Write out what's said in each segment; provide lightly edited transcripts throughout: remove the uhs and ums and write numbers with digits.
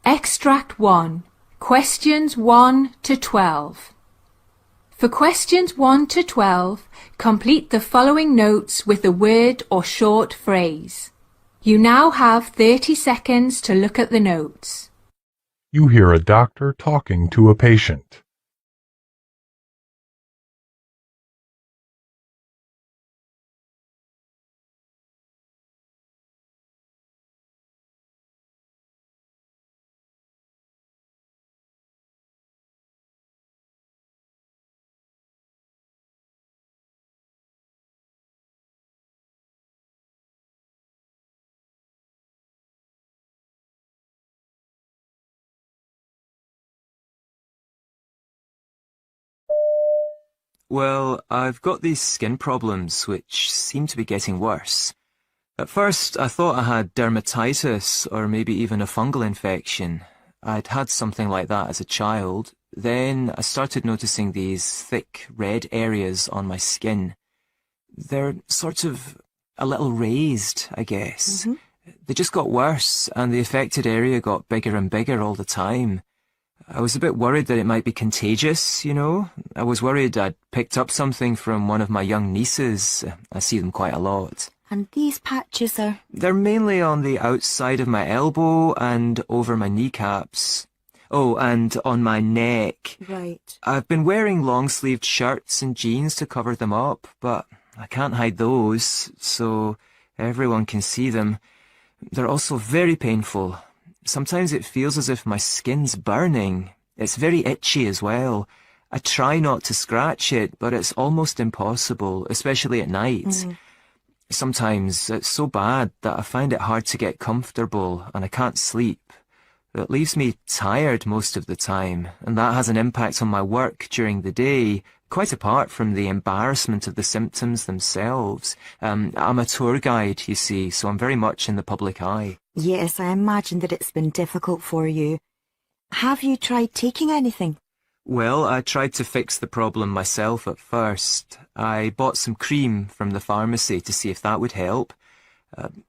Extract 1. Questions 1 to 12. For questions 1 to 12, complete the following notes with a word or short phrase. You now have 30 seconds to look at the notes. You hear a doctor talking to a patient. Well, I've got these skin problems which seem to be getting worse. At first, I thought I had dermatitis or maybe even a fungal infection. I'd had something like that as a child. Then I started noticing these thick red areas on my skin. They're sort of a little raised, I guess. They just got worse, and the affected area got bigger and bigger all the time. I was a bit worried that it might be contagious, you know. I was worried I'd picked up something from one of my young nieces. I see them quite a lot. And these patches are... They're mainly on the outside of my elbow and over my kneecaps. Oh, and on my neck. Right. I've been wearing long-sleeved shirts and jeans to cover them up, but I can't hide those, so everyone can see them. They're also very painful. Sometimes it feels as if my skin's burning. It's very itchy as well. I try not to scratch it, but it's almost impossible, especially at night. Sometimes it's so bad that I find it hard to get comfortable and I can't sleep. It leaves me tired most of the time, and that has an impact on my work during the day, quite apart from the embarrassment of the symptoms themselves. I'm a tour guide, you see, so I'm very much in the public eye. Yes, I imagine that it's been difficult for you. Have you tried taking anything? Well, I tried to fix the problem myself at first. I bought some cream from the pharmacy to see if that would help.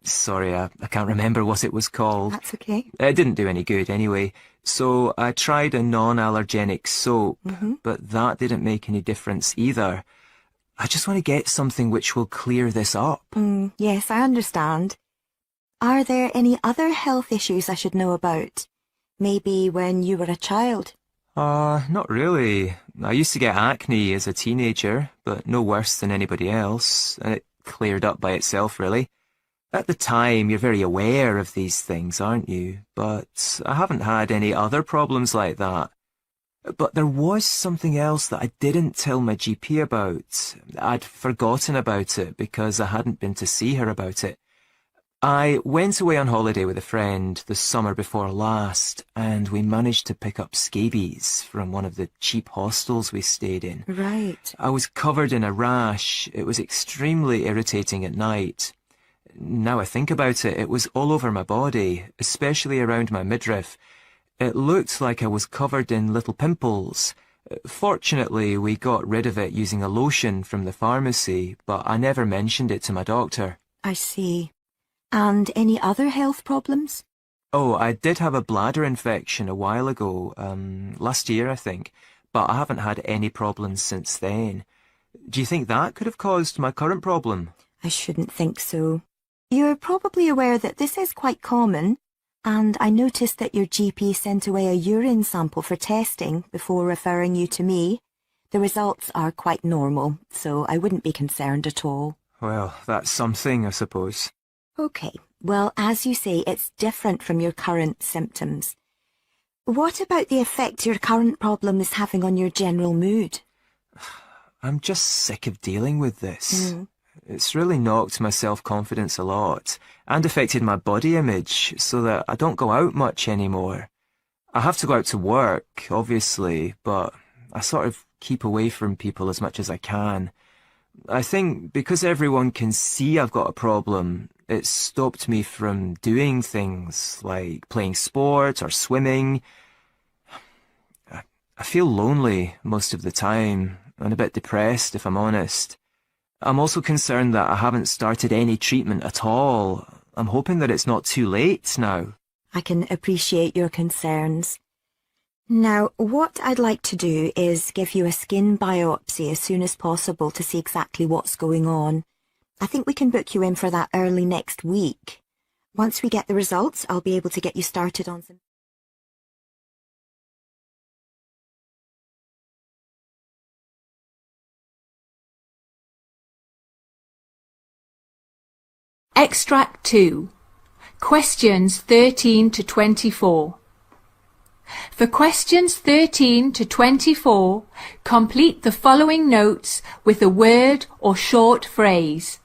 Sorry, I can't remember what it was called. That's okay. It didn't do any good anyway. So I tried a non-allergenic soap, but that didn't make any difference either. I just want to get something which will clear this up. Yes, I understand. Are there any other health issues I should know about? Maybe when you were a child? Not really. I used to get acne as a teenager, but no worse than anybody else, and it cleared up by itself, really. At the time, you're very aware of these things, aren't you? But I haven't had any other problems like that. But there was something else that I didn't tell my GP about. I'd forgotten about it because I hadn't been to see her about it. I went away on holiday with a friend the summer before last, and we managed to pick up scabies from one of the cheap hostels we stayed in. Right. I was covered in a rash. It was extremely irritating at night. Now I think about it, it was all over my body, especially around my midriff. It looked like I was covered in little pimples. Fortunately, we got rid of it using a lotion from the pharmacy, but I never mentioned it to my doctor. I see. And any other health problems? Oh, I did have a bladder infection a while ago, last year I think, but I haven't had any problems since then. Do you think that could have caused my current problem? I shouldn't think so. You're probably aware that this is quite common, and I noticed that your GP sent away a urine sample for testing before referring you to me. The results are quite normal, so I wouldn't be concerned at all. Well, that's something, I suppose. Okay, well, as you say, it's different from your current symptoms. What about the effect your current problem is having on your general mood? I'm just sick of dealing with this. It's really knocked my self-confidence a lot and affected my body image so that I don't go out much anymore. I have to go out to work, obviously, but I sort of keep away from people as much as I can. I think because everyone can see I've got a problem, it's stopped me from doing things like playing sport or swimming. I feel lonely most of the time and a bit depressed, if I'm honest. I'm also concerned that I haven't started any treatment at all. I'm hoping that it's not too late now. I can appreciate your concerns. Now, what I'd like to do is give you a skin biopsy as soon as possible to see exactly what's going on. I think we can book you in for that early next week. Once we get the results, I'll be able to get you started on some... Extract 2. Questions 13 to 24. For questions 13 to 24, complete the following notes with a word or short phrase.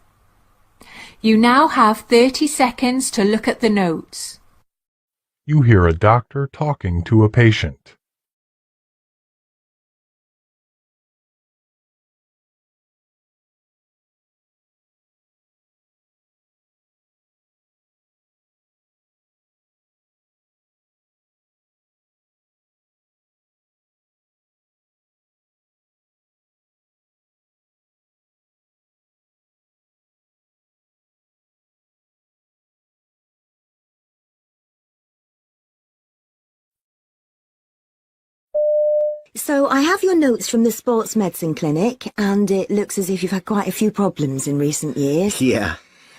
You now have 30 seconds to look at the notes. You hear a doctor talking to a patient. So I have your notes from the sports medicine clinic, and it looks as if you've had quite a few problems in recent years. Yeah.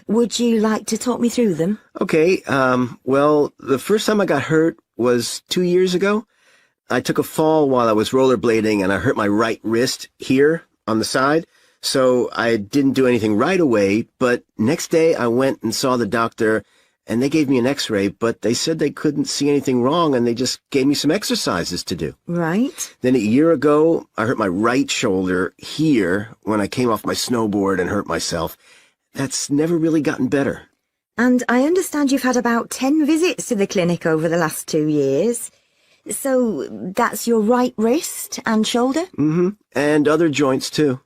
Would you like to talk me through them? Okay, well, the first time I got hurt was 2 years ago. I took a fall while I was rollerblading and I hurt my right wrist here on the side. So I didn't do anything right away, but next day I went and saw the doctor and they gave me an x-ray, but they said they couldn't see anything wrong and they just gave me some exercises to do. Right. Then a year ago, I hurt my right shoulder here when I came off my snowboard and hurt myself. That's never really gotten better. And I understand you've had about 10 visits to the clinic over the last 2 years. So that's your right wrist and shoulder? Mm-hmm. And other joints, too.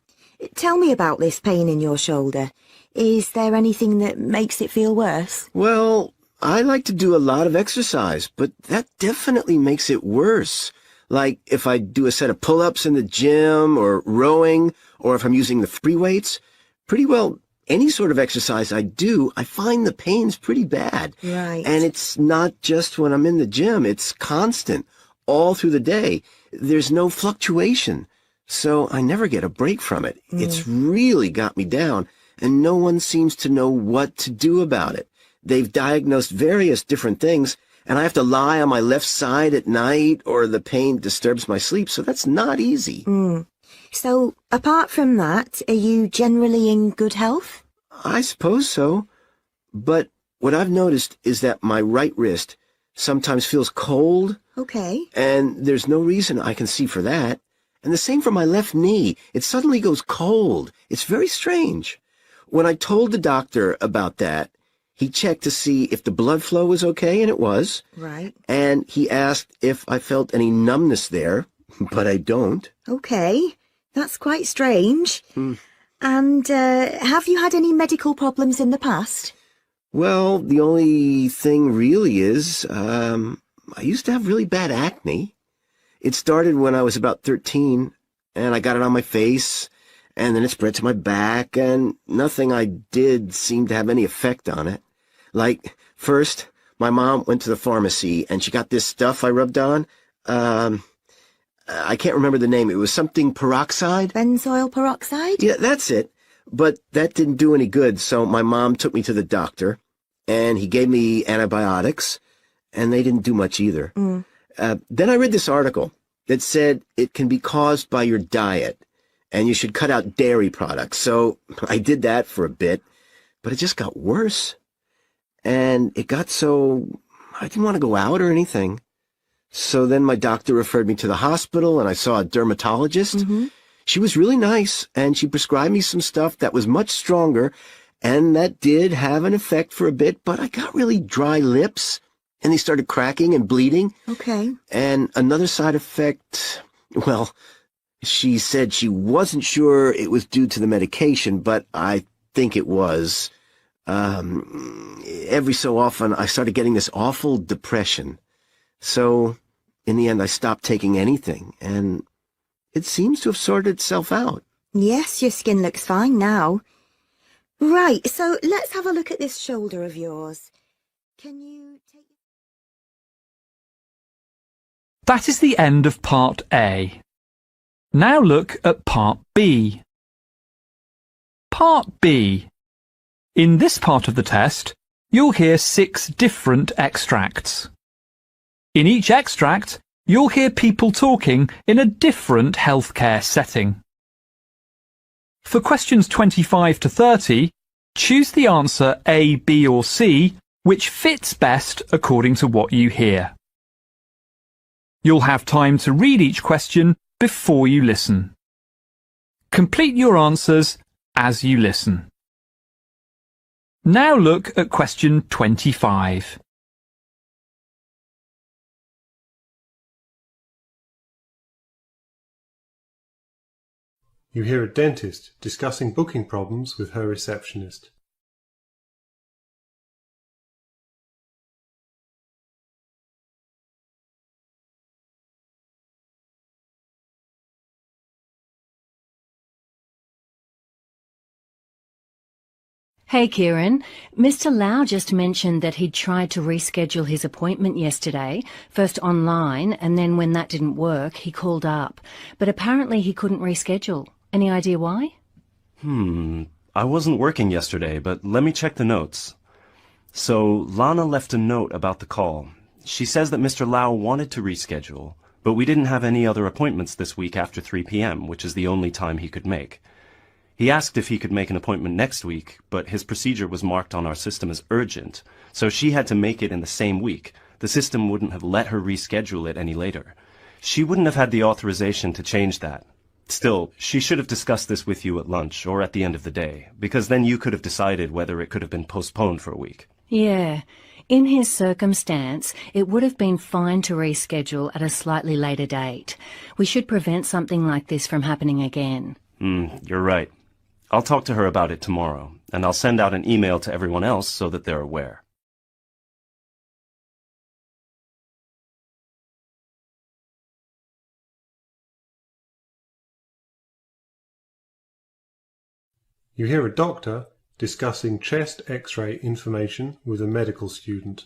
Tell me about this pain in your shoulder. Is there anything that makes it feel worse? Well, I like to do a lot of exercise, but that definitely makes it worse. Like if I do a set of pull-ups in the gym or rowing, or if I'm using the free weights, pretty well any sort of exercise I do, I find the pain's pretty bad. Right. And it's not just when I'm in the gym, it's constant, all through the day. There's no fluctuation, so I never get a break from it. It's really got me down, and no one seems to know what to do about it. They've diagnosed various different things, and I have to lie on my left side at night, or the pain disturbs my sleep, so that's not easy. So, apart from that, are you generally in good health? I suppose so. But what I've noticed is that my right wrist sometimes feels cold, Okay. and there's no reason I can see for that. And the same for my left knee. It suddenly goes cold. It's very strange. When I told the doctor about that, he checked to see if the blood flow was okay, and it was. Right. And he asked if I felt any numbness there, but I don't. Okay. That's quite strange. And have you had any medical problems in the past? Well, the only thing really is, I used to have really bad acne. It started when I was about 13, and I got it on my face, and then it spread to my back, and nothing I did seemed to have any effect on it. Like, first, my mom went to the pharmacy, and she got this stuff I rubbed on. I can't remember the name. It was something peroxide. Benzoyl peroxide? Yeah, that's it. But that didn't do any good, so my mom took me to the doctor, and he gave me antibiotics, and they didn't do much either. Then I read this article that said it can be caused by your diet, and you should cut out dairy products. So I did that for a bit, but it just got worse. And it got so I didn't want to go out or anything. So then my doctor referred me to the hospital, and I saw a dermatologist. She was really nice, and she prescribed me some stuff that was much stronger, and that did have an effect for a bit, but I got really dry lips, and they started cracking and bleeding. Okay. And another side effect, well, she said she wasn't sure it was due to the medication, but I think it was. Every so often, I started getting this awful depression. So, in the end, I stopped taking anything, and it seems to have sorted itself out. Yes, your skin looks fine now. Right, so let's have a look at this shoulder of yours. Can you take... That is the end of Part A. Now look at Part B. Part B. In this part of the test, you'll hear 6 different extracts. In each extract, you'll hear people talking in a different healthcare setting. For questions 25 to 30, choose the answer A, B or C, which fits best according to what you hear. You'll have time to read each question before you listen. Complete your answers as you listen. Now look at question 25. You hear a dentist discussing booking problems with her receptionist. Hey Kieran, Mr. Lau just mentioned that he'd tried to reschedule his appointment yesterday, first online, and then when that didn't work, he called up. But apparently he couldn't reschedule. Any idea why? I wasn't working yesterday, but let me check the notes. So, Lana left a note about the call. She says that Mr. Lau wanted to reschedule, but we didn't have any other appointments this week after 3 p.m., which is the only time he could make. He asked if he could make an appointment next week, but his procedure was marked on our system as urgent, so she had to make it in the same week. The system wouldn't have let her reschedule it any later. She wouldn't have had the authorization to change that. Still, she should have discussed this with you at lunch or at the end of the day, because then you could have decided whether it could have been postponed for a week. Yeah. In his circumstance, it would have been fine to reschedule at a slightly later date. We should prevent something like this from happening again. You're right. I'll talk to her about it tomorrow, and I'll send out an email to everyone else so that they're aware. You hear a doctor discussing chest X-ray information with a medical student.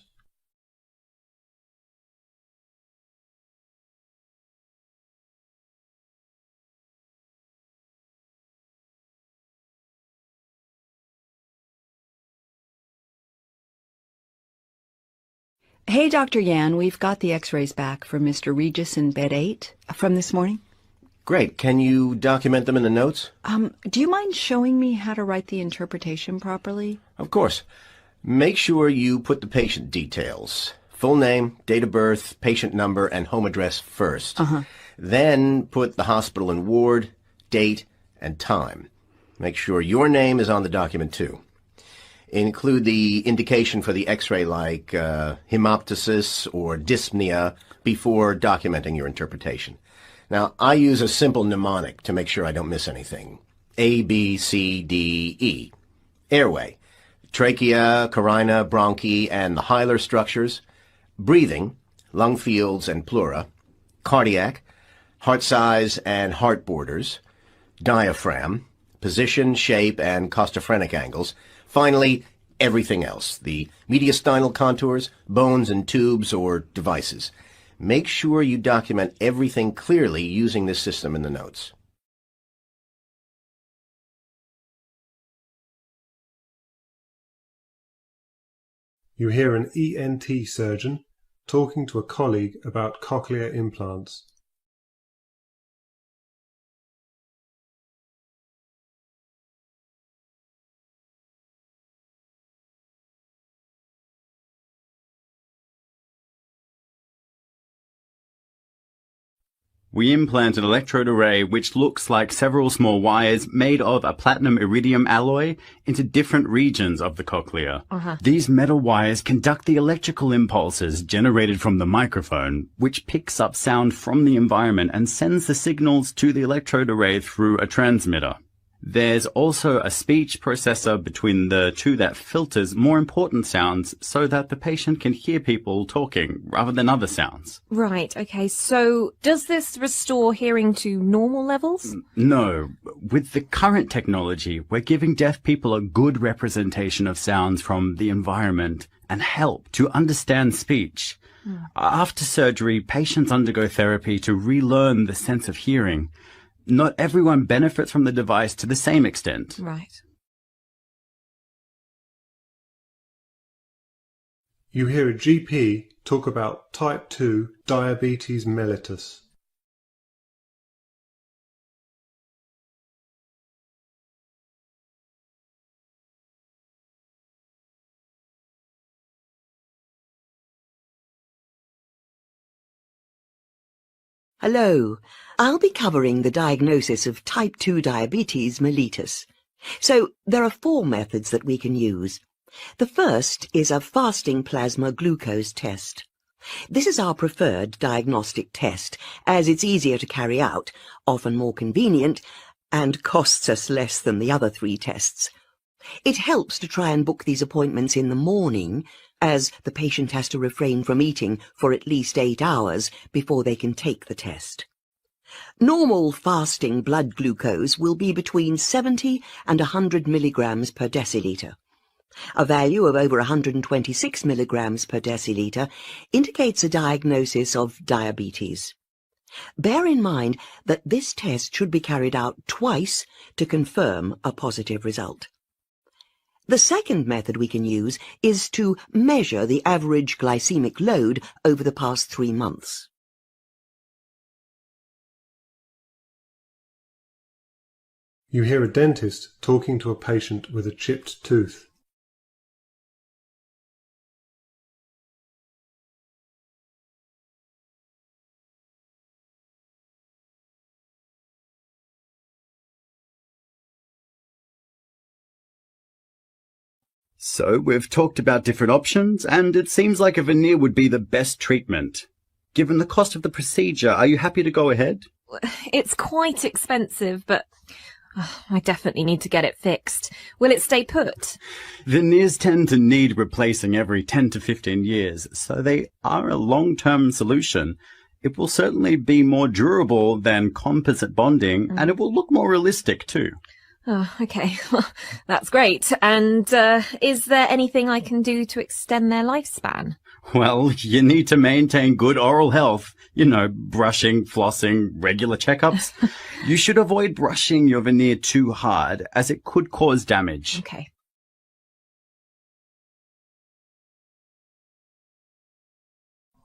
Hey, Dr. Yan, we've got the x-rays back from Mr. Regis in bed 8 from this morning. Great. Can you document them in the notes? Do you mind showing me how to write the interpretation properly? Of course. Make sure you put the patient details. Full name, date of birth, patient number, and home address first. Then put the hospital and ward, date, and time. Make sure your name is on the document too. Include the indication for the x-ray like hemoptysis or dyspnea before documenting your interpretation. Now, I use a simple mnemonic to make sure I don't miss anything. A, B, C, D, E. Airway, trachea, carina, bronchi, and the hilar structures. Breathing, lung fields and pleura. Cardiac, heart size and heart borders. Diaphragm, position, shape, and costophrenic angles. Finally, everything else, the mediastinal contours, bones and tubes or devices. Make sure you document everything clearly using this system in the notes. You hear an ENT surgeon talking to a colleague about cochlear implants. We implant an electrode array which looks like several small wires made of a platinum iridium alloy into different regions of the cochlea. These metal wires conduct the electrical impulses generated from the microphone, which picks up sound from the environment and sends the signals to the electrode array through a transmitter. There's also a speech processor between the two that filters more important sounds so that the patient can hear people talking rather than other sounds. Right, okay, so does this restore hearing to normal levels? No. With the current technology, we're giving deaf people a good representation of sounds from the environment and help to understand speech. After surgery, patients undergo therapy to relearn the sense of hearing. Not everyone benefits from the device to the same extent. Right. You hear a GP talk about type 2 diabetes mellitus. Hello. I'll be covering the diagnosis of type 2 diabetes mellitus. So there are 4 methods that we can use. The first is a fasting plasma glucose test. This is our preferred diagnostic test, as it's easier to carry out, often more convenient, and costs us less than the other 3 tests. It helps to try and book these appointments in the morning, as the patient has to refrain from eating for at least 8 hours before they can take the test. Normal fasting blood glucose will be between 70 and 100 milligrams per deciliter. A value of over 126 milligrams per deciliter indicates a diagnosis of diabetes. Bear in mind that this test should be carried out twice to confirm a positive result. The second method we can use is to measure the average glycemic load over the past 3 months. You hear a dentist talking to a patient with a chipped tooth. So we've talked about different options, and it seems like a veneer would be the best treatment. Given the cost of the procedure, are you happy to go ahead? It's quite expensive, but I definitely need to get it fixed. Will it stay put? Veneers tend to need replacing every 10 to 15 years, so they are a long-term solution. It will certainly be more durable than composite bonding, and it will look more realistic too. Oh, okay. That's great. And is there anything I can do to extend their lifespan? Well, you need to maintain good oral health. You know, brushing, flossing, regular checkups. You should avoid brushing your veneer too hard, as it could cause damage. Okay.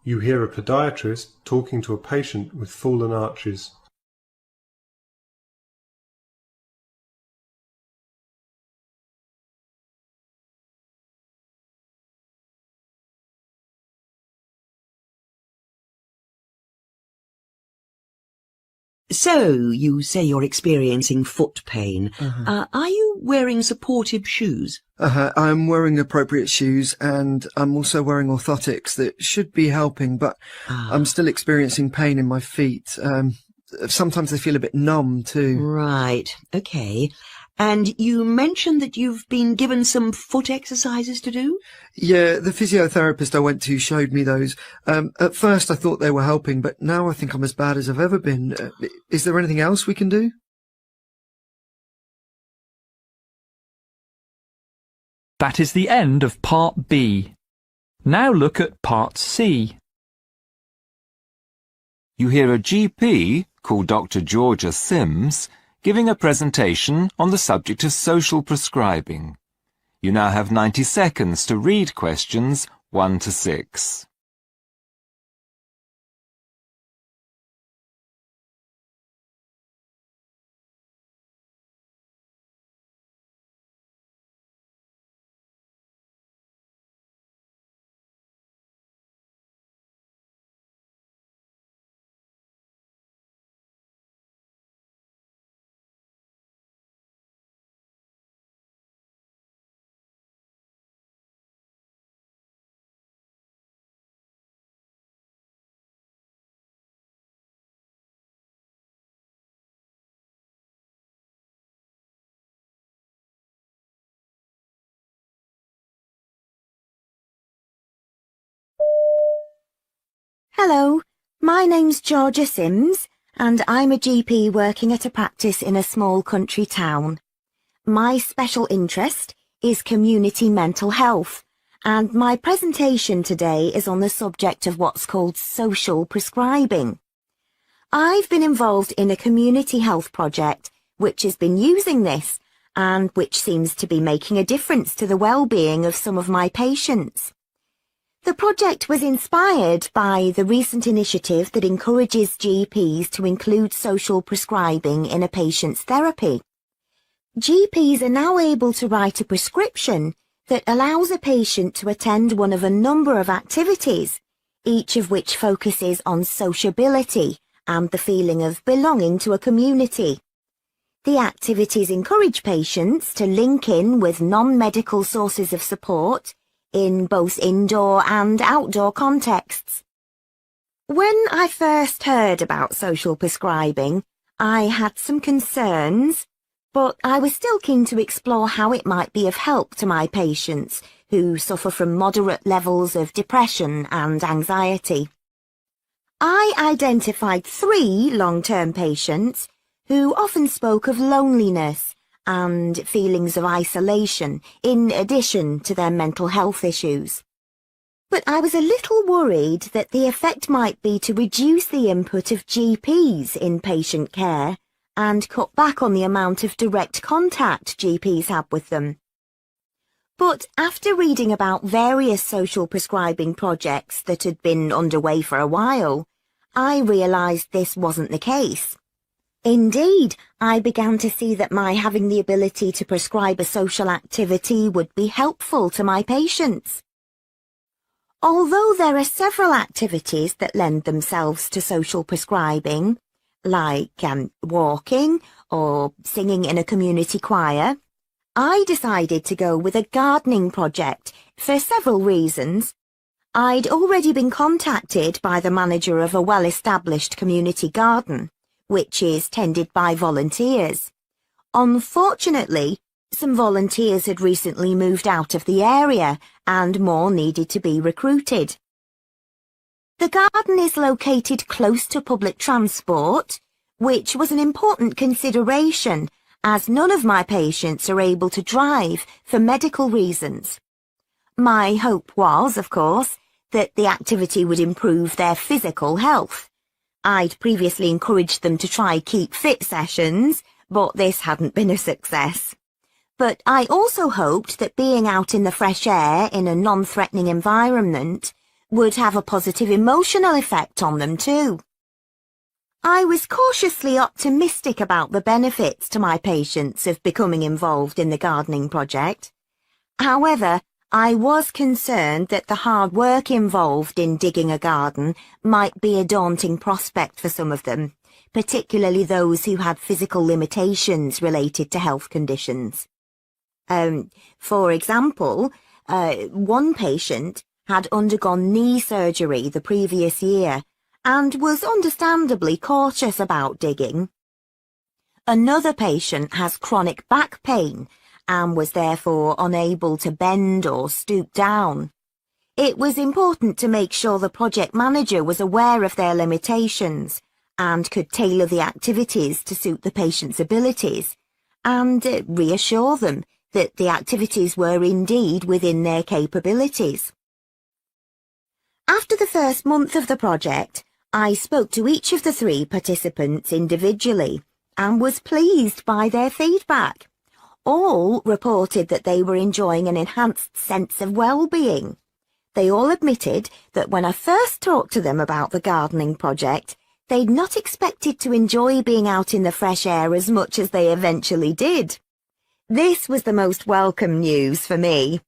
You hear a podiatrist talking to a patient with fallen arches. So, you say you're experiencing foot pain. Are you wearing supportive shoes? I'm wearing appropriate shoes, and I'm also wearing orthotics that should be helping, but I'm still experiencing pain in my feet. Sometimes they feel a bit numb too. Right, okay. And you mentioned that you've been given some foot exercises to do? Yeah, the physiotherapist I went to showed me those. At first I thought they were helping, but now I think I'm as bad as I've ever been. Is there anything else we can do? That is the end of Part B. Now look at Part C. You hear a GP, called Dr. Georgia Sims, giving a presentation on the subject of social prescribing. You now have 90 seconds to read questions 1 to 6. Hello, my name's Georgia Sims, and I'm a GP working at a practice in a small country town. My special interest is community mental health, and my presentation today is on the subject of what's called social prescribing. I've been involved in a community health project which has been using this and which seems to be making a difference to the well-being of some of my patients. The project was inspired by the recent initiative that encourages GPs to include social prescribing in a patient's therapy. GPs are now able to write a prescription that allows a patient to attend one of a number of activities, each of which focuses on sociability and the feeling of belonging to a community. The activities encourage patients to link in with non-medical sources of support in both indoor and outdoor contexts. When I first heard about social prescribing, I had some concerns, but I was still keen to explore how it might be of help to my patients who suffer from moderate levels of depression and anxiety. I identified 3 long-term patients who often spoke of loneliness and feelings of isolation in addition to their mental health issues. But I was a little worried that the effect might be to reduce the input of GPs in patient care and cut back on the amount of direct contact GPs have with them. But after reading about various social prescribing projects that had been underway for a while, I realised this wasn't the case. Indeed, I began to see that my having the ability to prescribe a social activity would be helpful to my patients. Although there are several activities that lend themselves to social prescribing, like walking or singing in a community choir, I decided to go with a gardening project for several reasons. I'd already been contacted by the manager of a well-established community garden, which is tended by volunteers. Unfortunately, some volunteers had recently moved out of the area and more needed to be recruited. The garden is located close to public transport, which was an important consideration as none of my patients are able to drive for medical reasons. My hope was, of course, that the activity would improve their physical health. I'd previously encouraged them to try keep fit sessions, but this hadn't been a success. But I also hoped that being out in the fresh air in a non-threatening environment would have a positive emotional effect on them too. I was cautiously optimistic about the benefits to my patients of becoming involved in the gardening project. However, I was concerned that the hard work involved in digging a garden might be a daunting prospect for some of them, particularly those who had physical limitations related to health conditions. For example, one patient had undergone knee surgery the previous year and was understandably cautious about digging. Another patient has chronic back pain and was therefore unable to bend or stoop down. It was important to make sure the project manager was aware of their limitations and could tailor the activities to suit the patient's abilities and reassure them that the activities were indeed within their capabilities. After the first month of the project, I spoke to each of the 3 participants individually and was pleased by their feedback. All reported that they were enjoying an enhanced sense of well-being. They all admitted that when I first talked to them about the gardening project, they'd not expected to enjoy being out in the fresh air as much as they eventually did. This was the most welcome news for me.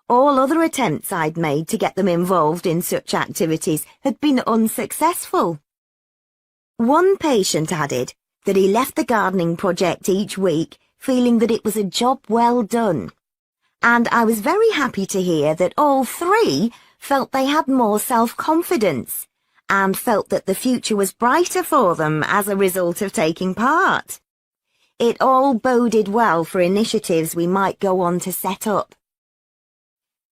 All other attempts I'd made to get them involved in such activities had been unsuccessful. One patient added that he left the gardening project each week feeling that it was a job well done. And I was very happy to hear that all 3 felt they had more self-confidence and felt that the future was brighter for them as a result of taking part. It all boded well for initiatives we might go on to set up.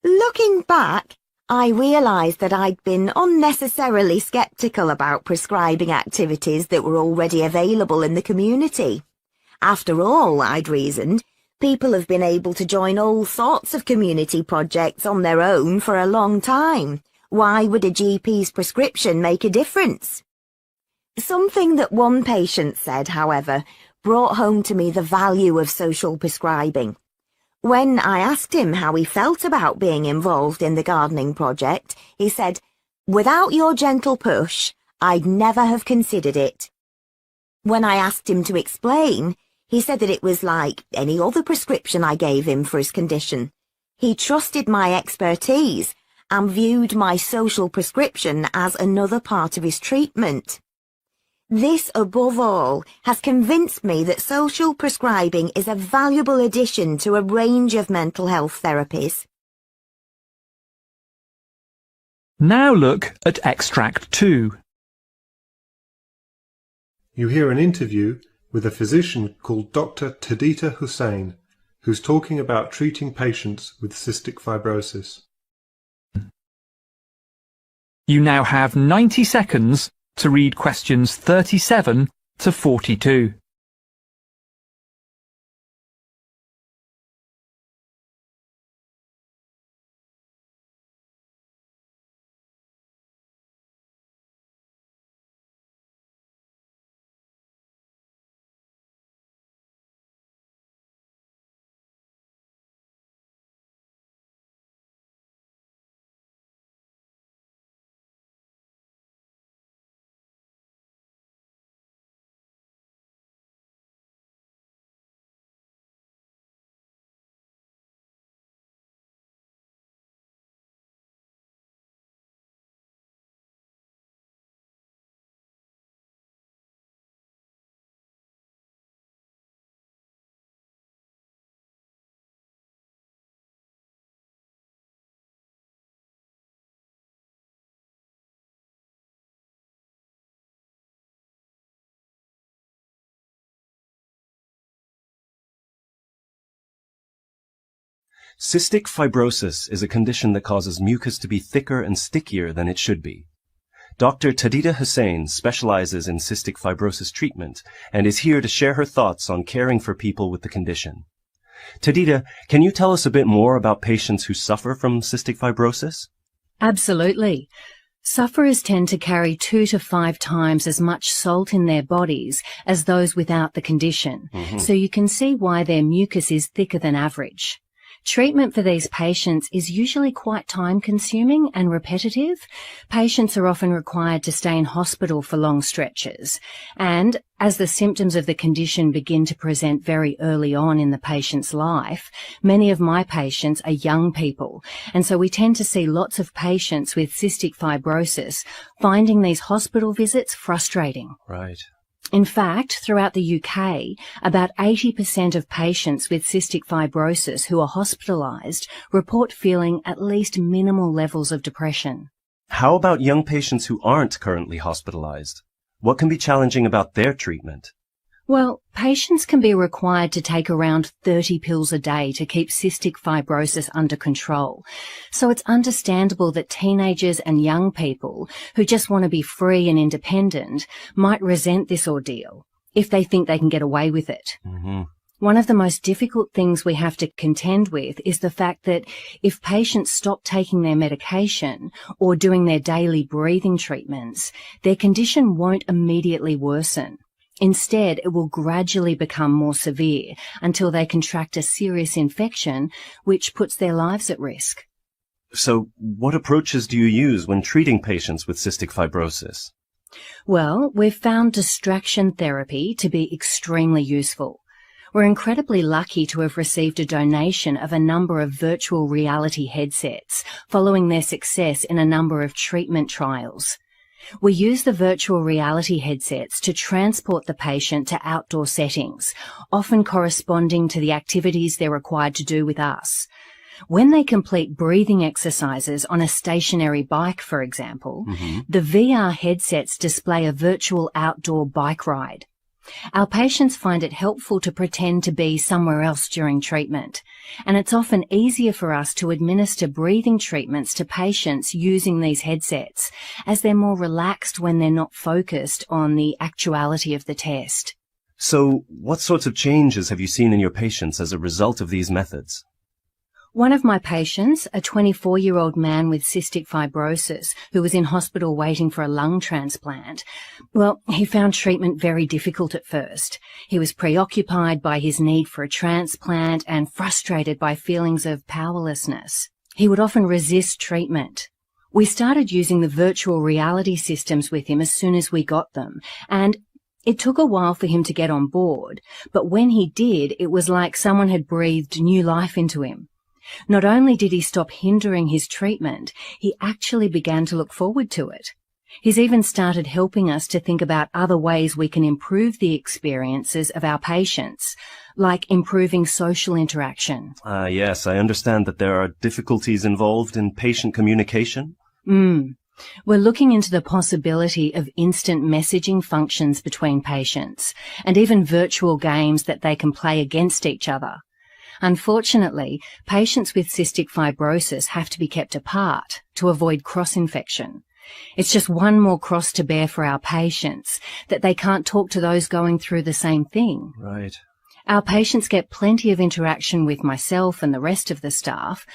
Looking back, I realised that I'd been unnecessarily sceptical about prescribing activities that were already available in the community. After all, I'd reasoned, People have been able to join all sorts of community projects on their own for a long time. Why would a GP's prescription make a difference? Something that one patient said, however, brought home to me the value of social prescribing. When I asked him how he felt about being involved in the gardening project, he said, "Without your gentle push, I'd never have considered it." When I asked him to explain, he said that it was like any other prescription I gave him for his condition. He trusted my expertise and viewed my social prescription as another part of his treatment. This, above all, has convinced me that social prescribing is a valuable addition to a range of mental health therapies. Now look at Extract 2. You hear an interview with a physician called Dr. Tadita Hussain, who's talking about treating patients with cystic fibrosis. You now have 90 seconds to read questions 37 to 42. Cystic fibrosis is a condition that causes mucus to be thicker and stickier than it should be. Dr. Tadita Hussain specializes in cystic fibrosis treatment and is here to share her thoughts on caring for people with the condition. Tadita, can you tell us a bit more about patients who suffer from cystic fibrosis? Absolutely. Sufferers tend to carry 2 to 5 times as much salt in their bodies as those without the condition, so you can see why their mucus is thicker than average. Treatment for these patients is usually quite time-consuming and repetitive. Patients are often required to stay in hospital for long stretches, and as the symptoms of the condition begin to present very early on in the patient's life, many of my patients are young people, and so we tend to see lots of patients with cystic fibrosis finding these hospital visits frustrating. Right. In fact, throughout the UK, about 80% of patients with cystic fibrosis who are hospitalised report feeling at least minimal levels of depression. How about young patients who aren't currently hospitalized? What can be challenging about their treatment? Well, patients can be required to take around 30 pills a day to keep cystic fibrosis under control. So it's understandable that teenagers and young people who just want to be free and independent might resent this ordeal if they think they can get away with it. One of the most difficult things we have to contend with is the fact that if patients stop taking their medication or doing their daily breathing treatments, their condition won't immediately worsen. Instead, it will gradually become more severe until they contract a serious infection, which puts their lives at risk. So, what approaches do you use when treating patients with cystic fibrosis? Well, we've found distraction therapy to be extremely useful. We're incredibly lucky to have received a donation of a number of virtual reality headsets following their success in a number of treatment trials. We use the virtual reality headsets to transport the patient to outdoor settings, often corresponding to the activities they're required to do with us. When they complete breathing exercises on a stationary bike, for example, the VR headsets display a virtual outdoor bike ride. Our patients find it helpful to pretend to be somewhere else during treatment, and it's often easier for us to administer breathing treatments to patients using these headsets, as they're more relaxed when they're not focused on the actuality of the test. So, what sorts of changes have you seen in your patients as a result of these methods? One of my patients, a 24-year-old man with cystic fibrosis who was in hospital waiting for a lung transplant, well, he found treatment very difficult at first. He was preoccupied by his need for a transplant and frustrated by feelings of powerlessness. He would often resist treatment. We started using the virtual reality systems with him as soon as we got them, and it took a while for him to get on board, but when he did, it was like someone had breathed new life into him. Not only did he stop hindering his treatment, he actually began to look forward to it. He's even started helping us to think about other ways we can improve the experiences of our patients, like improving social interaction. Yes, I understand that there are difficulties involved in patient communication. We're looking into the possibility of instant messaging functions between patients, and even virtual games that they can play against each other. Unfortunately, patients with cystic fibrosis have to be kept apart to avoid cross-infection. It's just one more cross to bear for our patients, that they can't talk to those going through the same thing. Right. Our patients get plenty of interaction with myself and the rest of the staff,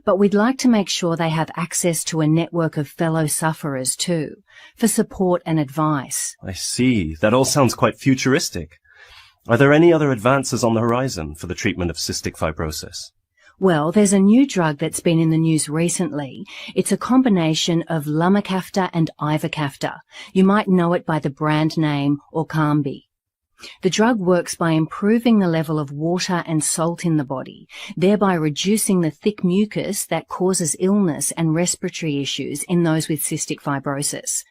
but we'd like to make sure they have access to a network of fellow sufferers too, for support and advice. I see. That all sounds quite futuristic. Are there any other advances on the horizon for the treatment of cystic fibrosis? Well, there's a new drug that's been in the news recently. It's a combination of lumacaftor and ivacaftor. You might know it by the brand name Orkambi. The drug works by improving the level of water and salt in the body, thereby reducing the thick mucus that causes illness and respiratory issues in those with cystic fibrosis.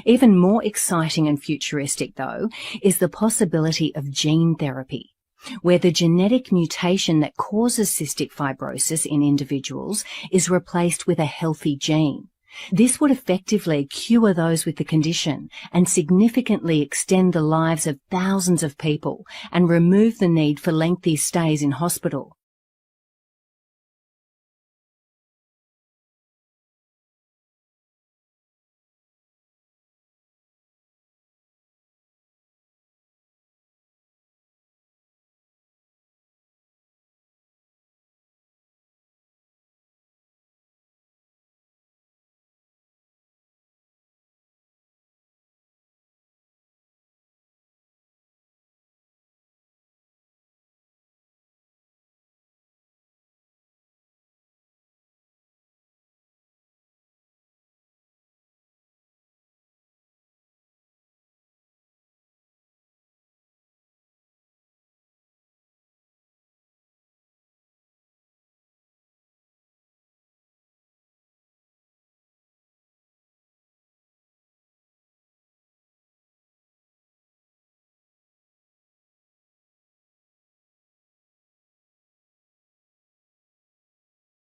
Even more exciting and futuristic, though, is the possibility of gene therapy, where the genetic mutation that causes cystic fibrosis in individuals is replaced with a healthy gene. This would effectively cure those with the condition and significantly extend the lives of thousands of people and remove the need for lengthy stays in hospital.